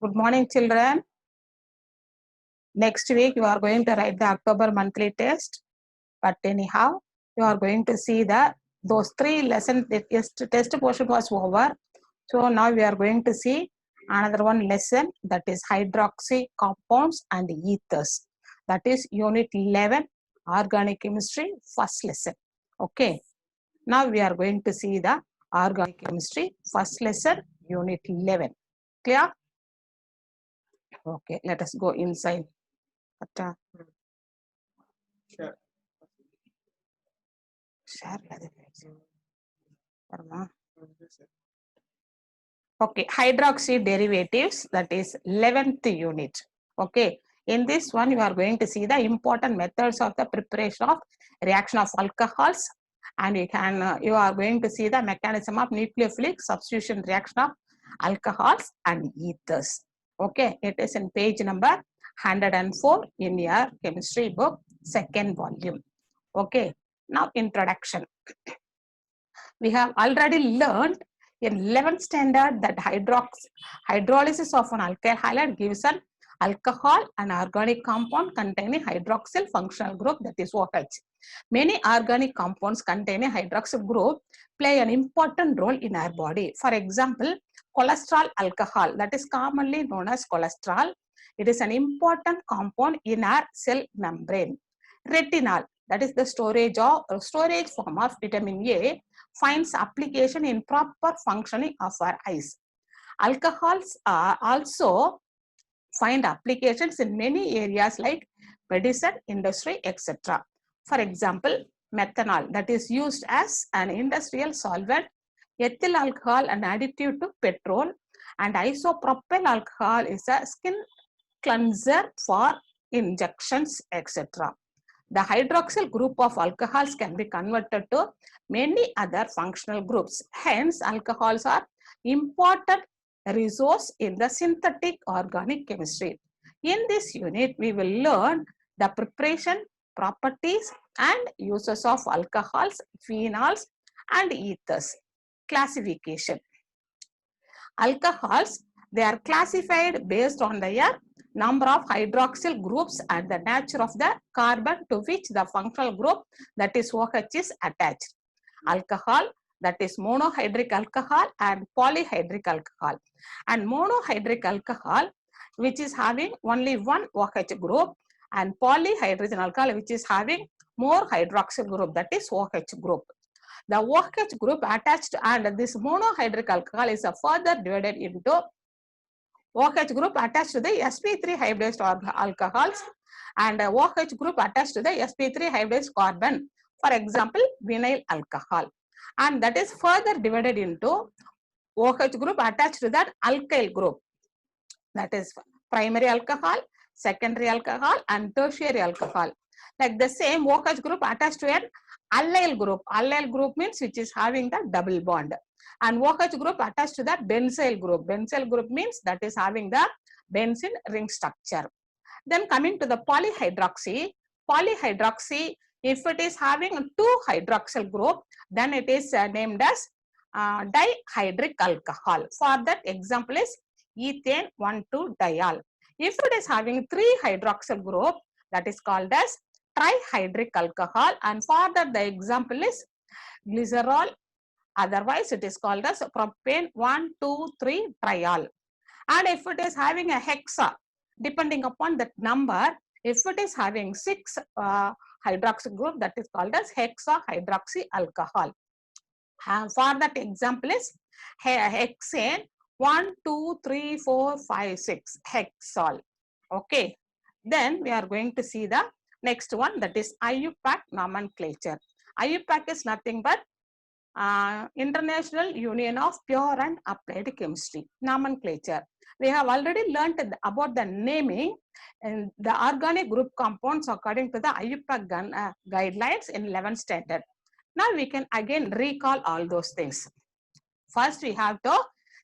Good morning, children. Next week, you are going to write the October monthly test. But anyhow, you are going to see those 3 lessons. The test portion was over. So now we are going to see another one lesson, that is hydroxy compounds and ethers. That is unit 11, organic chemistry, first lesson. Okay. Now we are going to see the organic chemistry, first lesson, unit 11. Clear? Okay, let us go inside. Sure. Share. Okay, hydroxy derivatives, that is 11th unit. Okay, in this one you are going to see the important methods of the preparation of reaction of alcohols, and you are going to see the mechanism of nucleophilic substitution reaction of alcohols and ethers. Okay, it is in page number 104 in your chemistry book, second volume. Okay, now introduction. We have already learned in 11th standard that hydrolysis of an alkyl halide gives an alcohol, an organic compound containing hydroxyl functional group, that is OH. Many organic compounds containing hydroxyl group play an important role in our body. For example, cholesterol alcohol, that is commonly known as cholesterol. It is an important compound in our cell membrane. Retinol, that is the storage form of vitamin A, finds application in proper functioning of our eyes. Alcohols also find applications in many areas like medicine, industry, etc. For example, methanol, that is used as an industrial solvent, ethyl alcohol an additive to petrol, and isopropyl alcohol is a skin cleanser for injections, etc. The hydroxyl group of alcohols can be converted to many other functional groups. Hence, alcohols are important resource in the synthetic organic chemistry. In this unit, we will learn the preparation, properties, and uses of alcohols, phenols, and ethers. Classification. Alcohols, they are classified based on their number of hydroxyl groups and the nature of the carbon to which the functional group, that is OH, is attached. Alcohol, that is monohydric alcohol and polyhydric alcohol. And monohydric alcohol, which is having only one OH group, and polyhydrogen alcohol, which is having more hydroxyl group, that is OH group. The OH group attached and this monohydric alcohol is further divided into OH group attached to the sp3 hybridized alcohols and OH group attached to the sp3 hybridized carbon, for example, vinyl alcohol. And that is further divided into OH group attached to that alkyl group, that is primary alcohol, secondary alcohol, and tertiary alcohol. Like the same OH group attached to an allyl group. Allyl group means which is having the double bond. And OH group attached to that benzyl group. Benzyl group means that is having the benzene ring structure. Then coming to the polyhydroxy. Polyhydroxy, if it is having 2 hydroxyl group, then it is named as dihydric alcohol. For that example is ethane 1,2-diol. If it is having 3 hydroxyl group, that is called as trihydric alcohol, and for that the example is glycerol, otherwise it is called as propane 1,2,3-triol. And if it is having a hexa, depending upon that number, if it is having 6 hydroxyl group, that is called as hexahydroxy alcohol. For that example is hexane 1,2,3,4,5,6 hexol. Okay, then we are going to see the next one, that is IUPAC nomenclature. IUPAC is nothing but International Union of Pure and Applied Chemistry nomenclature. We have already learnt about the naming and the organic group compounds according to the IUPAC guidelines in 11th standard. Now we can again recall all those things. First, we have to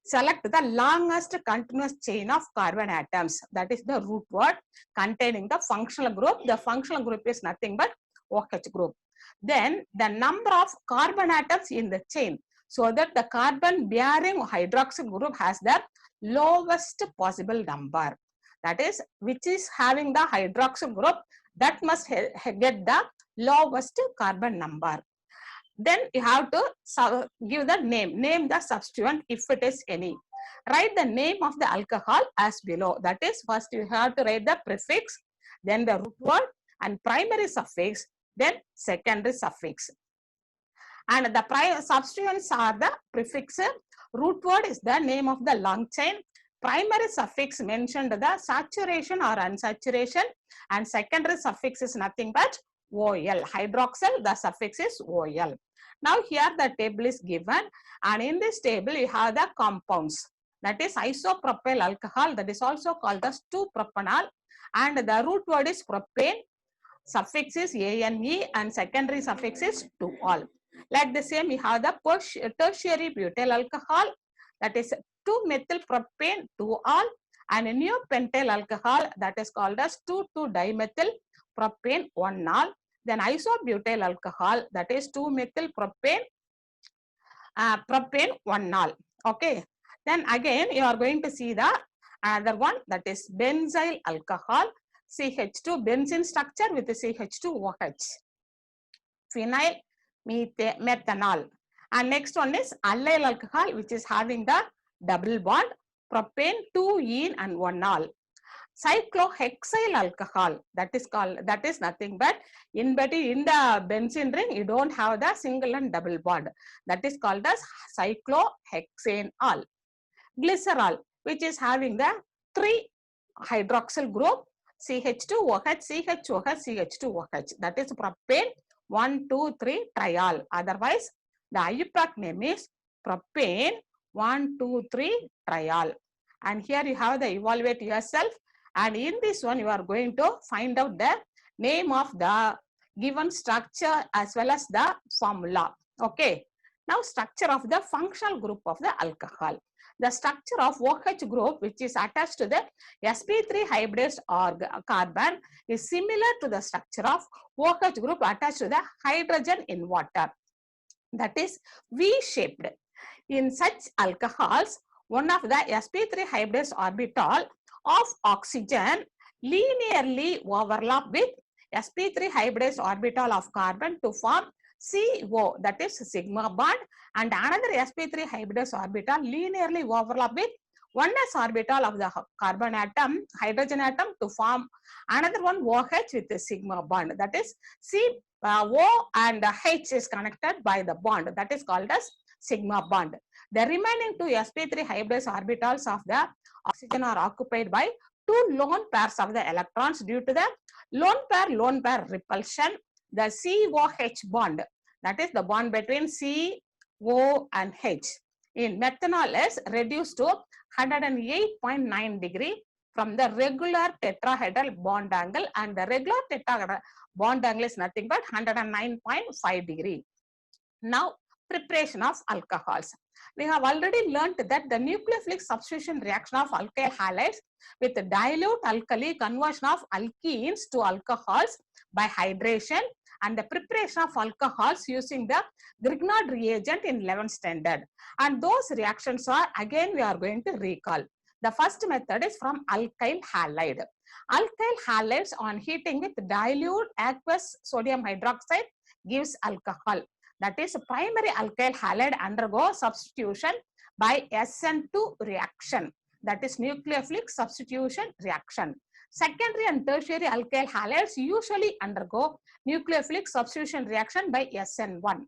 select the longest continuous chain of carbon atoms, that is the root word containing the functional group. The functional group is nothing but OH group. Then the number of carbon atoms in the chain, so that the carbon bearing hydroxyl group has the lowest possible number. That is, which is having the hydroxyl group, that must get the lowest carbon number. Then you have to give the name the substituent if it is any. Write the name of the alcohol as below. That is, first you have to write the prefix, then the root word and primary suffix, then secondary suffix. And the substituents are the prefix. Root word is the name of the long chain. Primary suffix mentioned the saturation or unsaturation, and secondary suffix is nothing but OL. Hydroxyl, the suffix is OL. Now here the table is given, and in this table you have the compounds. That is isopropyl alcohol, that is also called as 2-propanol, and the root word is propane, suffix is ANE, and secondary suffix is 2-ol. Like the same, we have the tertiary butyl alcohol, that is 2-methyl propane 2-ol, and a new pentyl alcohol, that is called as 2,2-dimethyl propane 1-ol. Then isobutyl alcohol, that is 2-methyl propane propane 1-ol. Okay. Then again you are going to see the other one, that is benzyl alcohol, CH2 benzene structure with the CH2OH. Phenyl methanol. And next one is allyl alcohol, which is having the double bond, propane 2-ene and 1-ol. Cyclohexyl alcohol, that is nothing but in the benzene ring you don't have the single and double bond, that is called as cyclohexanol. Glycerol, which is having the 3 hydroxyl group, CH2OH, CHOH, CH2OH, that is propane 1,2,3 triol. Otherwise, the IUPAC name is propane 1,2,3 triol. And here you have the evaluate yourself, and in this one you are going to find out the name of the given structure as well as the formula. Okay. Now structure of the functional group of the alcohol. The structure of OH group, which is attached to the sp3 hybridized carbon, is similar to the structure of OH group attached to the hydrogen in water. That is V-shaped. In such alcohols, one of the sp3 hybridized orbital of oxygen linearly overlap with sp3 hybridized orbital of carbon to form CO, that is sigma bond, and another sp3 hybridized orbital linearly overlap with 1s orbital of the carbon atom, hydrogen atom, to form another one OH with the sigma bond, that is O and H is connected by the bond, that is called as sigma bond. The remaining 2 sp3 hybridized orbitals of the oxygen are occupied by 2 lone pairs of the electrons due to the lone pair repulsion. The COH bond, that is the bond between CO and H, in methanol is reduced to 108.9 degree from the regular tetrahedral bond angle, and the regular tetrahedral bond angle is nothing but 109.5 degree. Now, preparation of alcohols. We have already learnt that the nucleophilic substitution reaction of alkyl halides with dilute alkali conversion of alkenes to alcohols by hydration, and the preparation of alcohols using the Grignard reagent in 11th standard. And those reactions are, again we are going to recall. The first method is from alkyl halide. Alkyl halides on heating with dilute aqueous sodium hydroxide gives alcohol. That is, primary alkyl halide undergo substitution by SN2 reaction. That is nucleophilic substitution reaction. Secondary and tertiary alkyl halides usually undergo nucleophilic substitution reaction by SN1.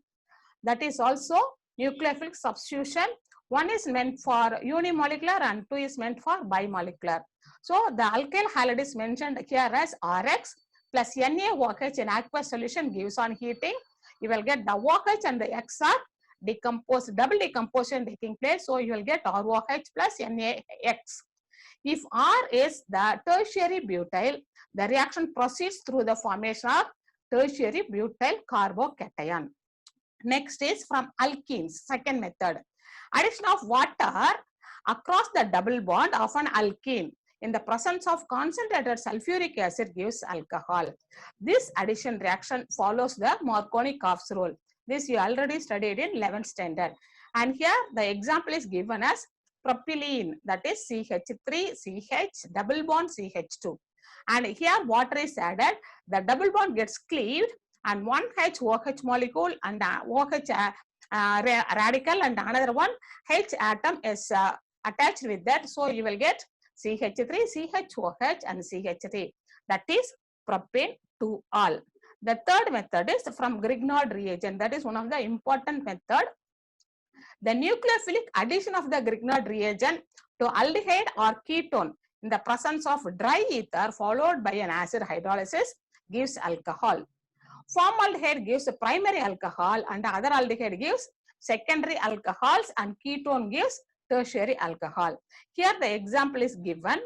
That is also nucleophilic substitution. One is meant for unimolecular and 2 is meant for bimolecular. So the alkyl halide is mentioned here as RX plus NaOH in aqueous solution gives on heating. You will get the OH and the X are decomposed, double decomposition taking place. So you will get ROH plus NaX. If R is the tertiary butyl, the reaction proceeds through the formation of tertiary butyl carbocation. Next is from alkenes, second method. Addition of water across the double bond of an alkene in the presence of concentrated sulfuric acid gives alcohol. This addition reaction follows the Marconi-Kof's rule. This you already studied in 11th standard. And here the example is given as propylene, that is CH3CH double bond CH2. And here water is added, the double bond gets cleaved and one OH molecule and OH radical and another one H atom is attached with that. So you will get CH3, CHOH and CH3. That is propane 2-all. The third method is from Grignard reagent. That is one of the important method. The nucleophilic addition of the Grignard reagent to aldehyde or ketone in the presence of dry ether followed by an acid hydrolysis gives alcohol. Formaldehyde gives the primary alcohol and other aldehyde gives secondary alcohols and ketone gives tertiary alcohol. Here the example is given.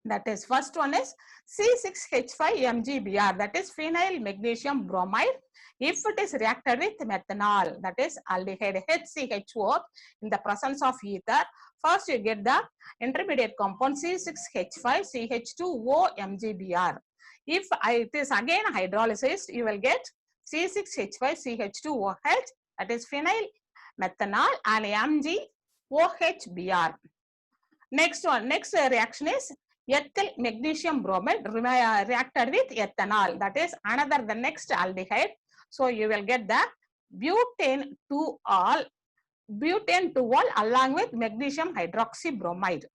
That is, first one is C6H5MgBr, that is phenyl magnesium bromide. If it is reacted with methanol, that is aldehyde HCHO in the presence of ether, first you get the intermediate compound C6H5CH2OMgBr. If it is again hydrolyzed, you will get C6H5CH2OH, that is phenyl methanol and MgOHBr. Next reaction is ethyl magnesium bromide reacted with ethanol, that is another the next aldehyde. So you will get the butane 2-all along with magnesium hydroxybromide.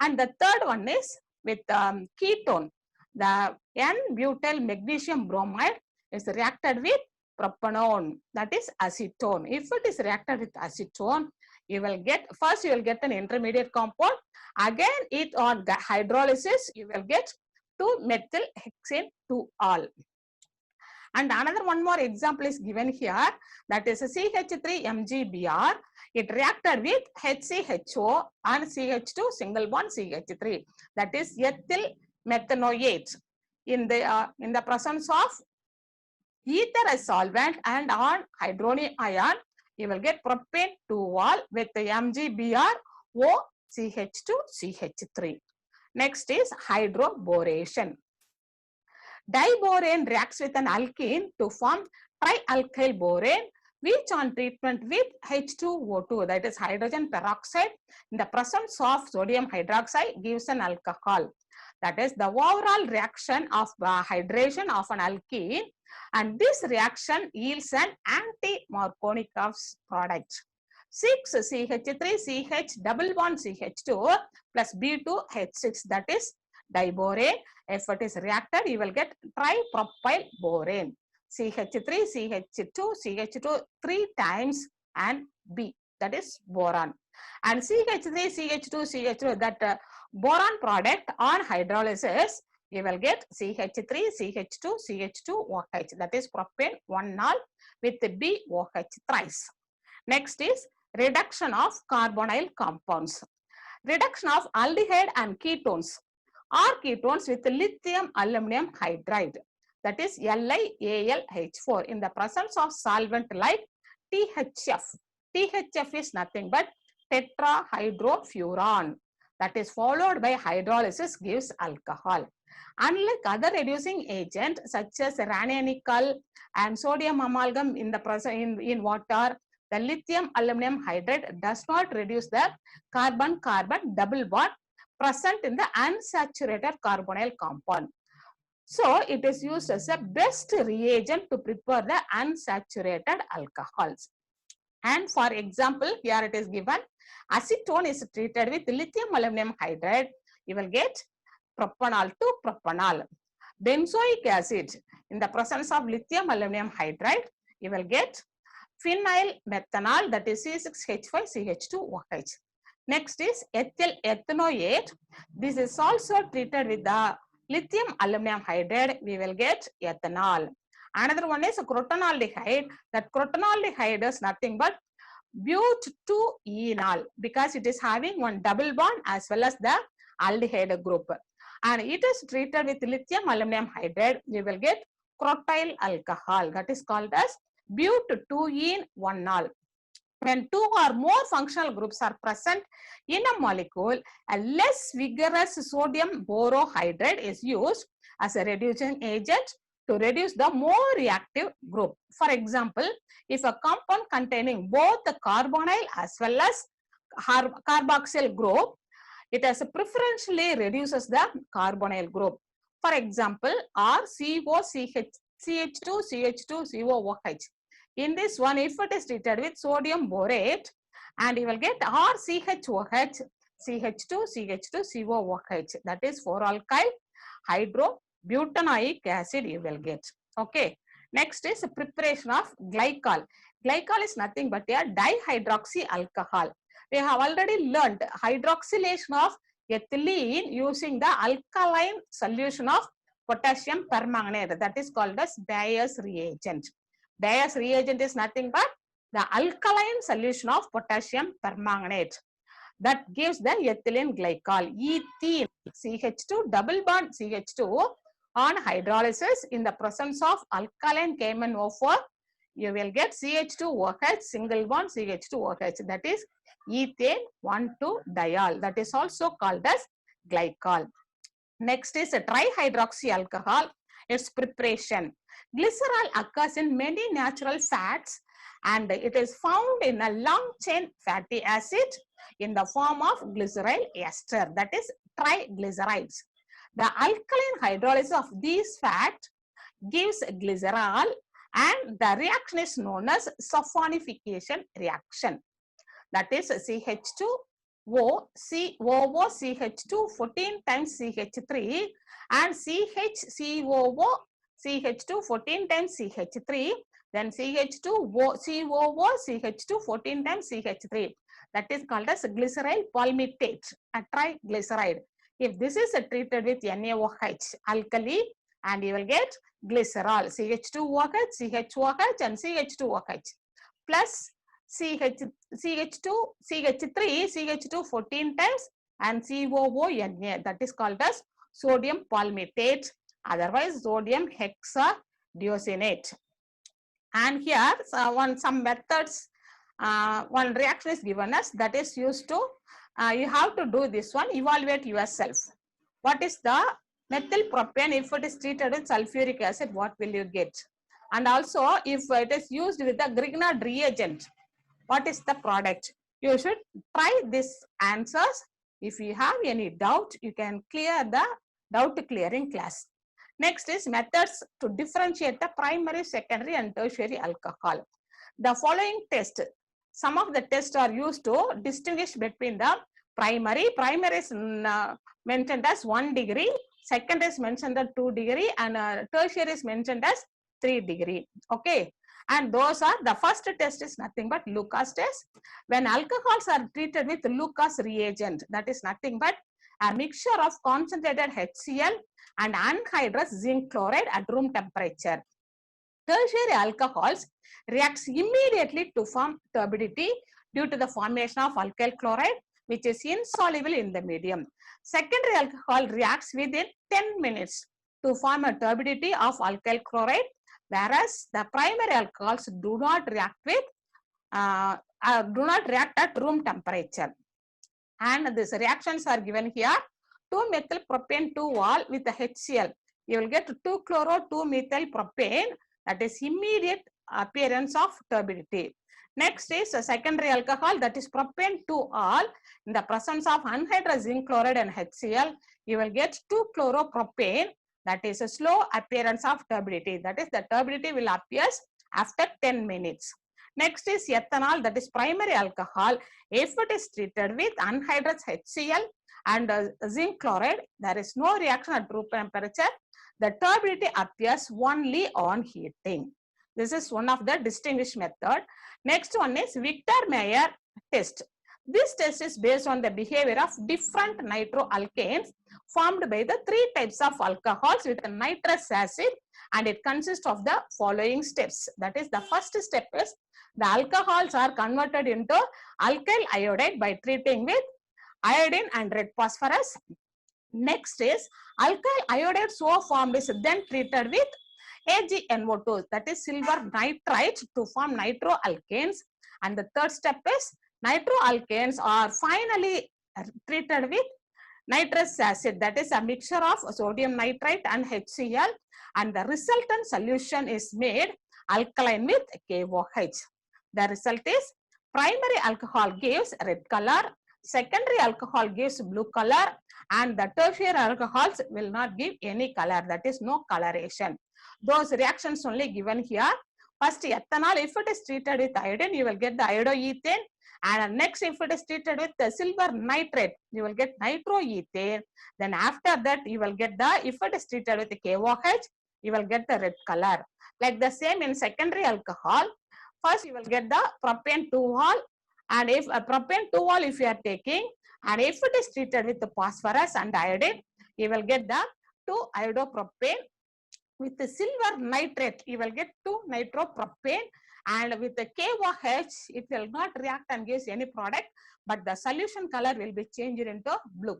And the third one is with ketone. The N-butyl magnesium bromide is reacted with propanone, that is acetone. If it is reacted with acetone, you will get, first you will get an intermediate compound, again it on hydrolysis you will get 2-methyl hexane 2-all. And another one more example is given here, that is a CH3MgBr. It reacted with HCHO and CH2 single bond CH3, that is ethyl methanoate. In the presence of ether as solvent and on hydronium ion, you will get propane 2-all with the MgBr O CH2 CH3. Next is hydroboration. Diborane reacts with an alkene to form trialkyl borane, which on treatment with H2O2, that is hydrogen peroxide, in the presence of sodium hydroxide gives an alcohol. That is the overall reaction of hydration of an alkene, and this reaction yields an anti-Markovnikov's product. 6CH3CH double bond CH2 plus B2H6, that is diborane. If it is reacted, you will get tripropyl borane. CH3, CH2, CH2 3 times and B, that is boron. And CH3, CH2, CH2, that boron product on hydrolysis, you will get CH3, CH2, CH2OH, that is propane 1-all with BOH thrice. Next is reduction of carbonyl compounds. Reduction of aldehyde and ketones or ketones with lithium aluminum hydride, that is LiAlH4 in the presence of solvent like THF. THF is nothing but tetrahydrofuran, that is followed by hydrolysis gives alcohol. Unlike other reducing agents such as ranitol and sodium amalgam in the present in water, the lithium aluminum hydride does not reduce the carbon-carbon double bond present in the unsaturated carbonyl compound. So it is used as a best reagent to prepare the unsaturated alcohols. And for example, here it is given, acetone is treated with lithium aluminum hydride, you will get propanol to propanol. Benzoic acid in the presence of lithium aluminum hydride, you will get phenyl methanol, that is C6H5CH2OH. Next is ethyl ethanoate. This is also treated with the lithium aluminum hydride, we will get ethanol. Another one is crotonaldehyde. That crotonaldehyde is nothing but but2-enol because it is having one double bond as well as the aldehyde group. And it is treated with lithium aluminum hydride, you will get crotyl alcohol, that is called as but2-en-1-ol. When 2 or more functional groups are present in a molecule, a less vigorous sodium borohydride is used as a reducing agent to reduce the more reactive group. For example, if a compound containing both the carbonyl as well as carboxyl group, it has preferentially reduces the carbonyl group. For example, RCOCH, CH2COOH. In this one, if it is treated with sodium borate, and you will get RCHOH, CH2CH2COOH. That is 4-alkyl hydrobutanoic acid you will get. Okay. Next is preparation of glycol. Glycol is nothing but a dihydroxy alcohol. We have already learned hydroxylation of ethylene using the alkaline solution of potassium permanganate. That is called as Bayer's reagent. Bayer's reagent is nothing but the alkaline solution of potassium permanganate. That gives the ethylene glycol. Ethene, CH2 double bond CH2 on hydrolysis in the presence of alkaline KMnO4, you will get CH2OH single bond CH2OH. That is ethane 1,2-diol. That is also called as glycol. Next is a trihydroxy alcohol. Its preparation. Glycerol occurs in many natural fats and it is found in a long chain fatty acid in the form of glyceryl ester, that is triglycerides. The alkaline hydrolysis of these fats gives glycerol and the reaction is known as saponification reaction. That is CH2O, COOCH2 14 times CH3 and CHCOO, CH2 14 times CH3, then CH2O, COO, CH2 14 times CH3. That is called as glyceryl palmitate, a triglyceride. If this is treated with NaOH, alkali, and you will get glycerol, CH2OH, CHOH, and CH2OH, plus CH2, CH3, CH2 14 times, and COONA. That is called as sodium palmitate, otherwise sodium hexadiocinate. And here some methods, one reaction is given us, that is used to, you have to do this one, evaluate yourself. What is the methyl propane? If it is treated with sulfuric acid, what will you get? And also if it is used with the Grignard reagent, what is the product? You should try these answers. If you have any doubt, you can clear the doubt clearing class. Next is methods to differentiate the primary, secondary and tertiary alcohol. The following test, some of the tests are used to distinguish between the primary. Primary is mentioned as 1 degree, secondary is mentioned as 2 degree, and tertiary is mentioned as 3 degree. Okay. And those are, the first test is nothing but Lucas test. When alcohols are treated with Lucas reagent, that is nothing but a mixture of concentrated HCl and anhydrous zinc chloride at room temperature. Tertiary alcohols reacts immediately to form turbidity due to the formation of alkyl chloride, which is insoluble in the medium. Secondary alcohol reacts within 10 minutes to form a turbidity of alkyl chloride, whereas the primary alcohols do not react with at room temperature. And these reactions are given here. 2-methyl propane 2-ol with the HCl. You will get 2-chloro-2-methyl propane, that is immediate appearance of turbidity. Next is a secondary alcohol, that is propane 2-ol. In the presence of anhydrous zinc chloride and HCl, you will get 2-chloropropane, that is a slow appearance of turbidity. That is, the turbidity will appear after 10 minutes. Next is ethanol, that is primary alcohol. If it is treated with anhydrous HCl and zinc chloride, there is no reaction at room temperature. The turbidity appears only on heating. This is one of the distinguished method. Next one is Victor-Meyer test. This test is based on the behavior of different nitroalkanes formed by the 3 types of alcohols with nitrous acid, and it consists of the following steps. That is, the first step is the alcohols are converted into alkyl iodide by treating with iodine and red phosphorus. Next is alkyl iodide so formed is then treated with AgNO2, that is silver nitrite, to form nitroalkanes. And the third step is nitroalkanes are finally treated with nitrous acid, that is a mixture of sodium nitrite and HCl, and the resultant solution is made alkaline with KOH. The result is Primary alcohol gives red color, secondary alcohol gives blue color, and the tertiary alcohols will not give any color, that is no coloration. Those reactions only given here. First ethanol, if it is treated with iodine, you will get the iodoethane, and next if it is treated with the silver nitrate, you will get nitroethane. Then after that you will get the, if it is treated with the KOH, you will get the red color. Like the same in secondary alcohol, first you will get the propane 2-ol, and if a propane 2-ol if you are taking, and if it is treated with the phosphorus and iodine, you will get the 2-iodopropane. With the silver nitrate, you will get 2-nitropropane, and with the KOH, it will not react and gives any product, but the solution color will be changed into blue.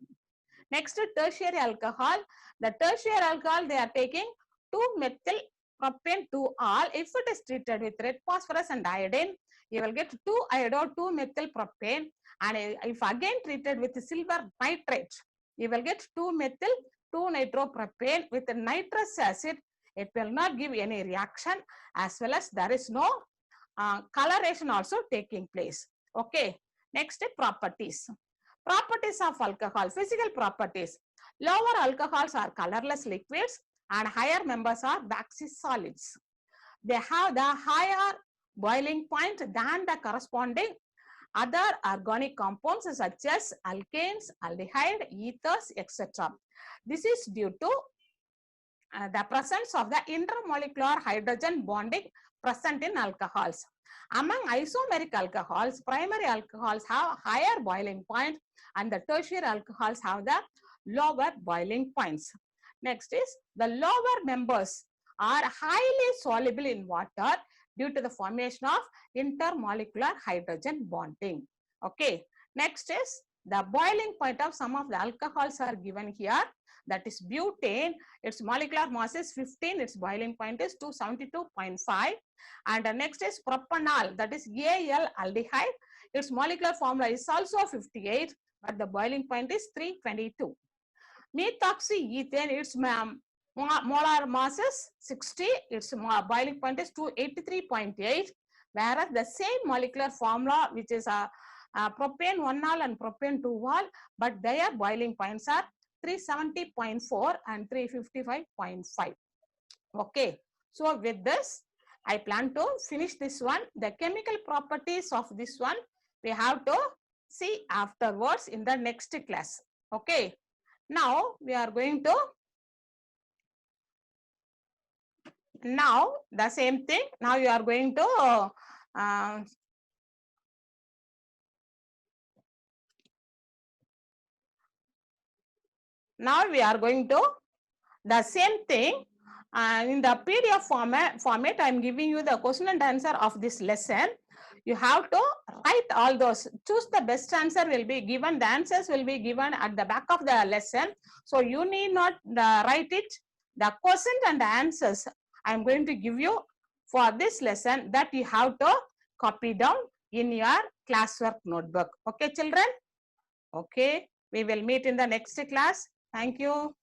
Next, tertiary alcohol. The tertiary alcohol, they are taking 2-methyl propane 2-ol. If it is treated with red phosphorus and iodine, you will get 2-iodo-2-methyl propane, and if again treated with silver nitrate, you will get 2-methyl 2-nitropropane. With the nitrous acid, it will not give any reaction, as well as there is no coloration also taking place. Okay. Next, properties. Properties of alcohol, physical properties. Lower alcohols are colorless liquids, and higher members are waxy solids. They have the higher boiling point than the corresponding other organic compounds such as alkanes, aldehyde, ethers, etc. This is due to the presence of the intermolecular hydrogen bonding present in alcohols. Among isomeric alcohols, primary alcohols have higher boiling point, and the tertiary alcohols have the lower boiling points. Next is the lower members are highly soluble in water due to the formation of intermolecular hydrogen bonding. Okay. Next is the boiling point of some of the alcohols are given here. That is butane, its molecular mass is 15, its boiling point is 272.5. And the next is propanol, that is Al aldehyde, its molecular formula is also 58, but the boiling point is 322. Methoxyethane, its molar mass is 60, its boiling point is 283.8, whereas the same molecular formula, which is propane 1-ol and propane 2-ol, but their boiling points are 370.4 and 355.5. Okay, so with this, I plan to finish this one. The chemical properties of this one, we have to see afterwards in the next class. Okay, now we are going to, now the same thing, now you are going to now we are going to the same thing, in the PDF format I am giving you the question and answer of this lesson. You have to write all those, choose the best answer will be given, the answers will be given at the back of the lesson, so you need not write it. The questions and the answers I am going to give you for this lesson, that you have to copy down in your classwork notebook. Okay children? Okay, we will meet in the next class. Thank you.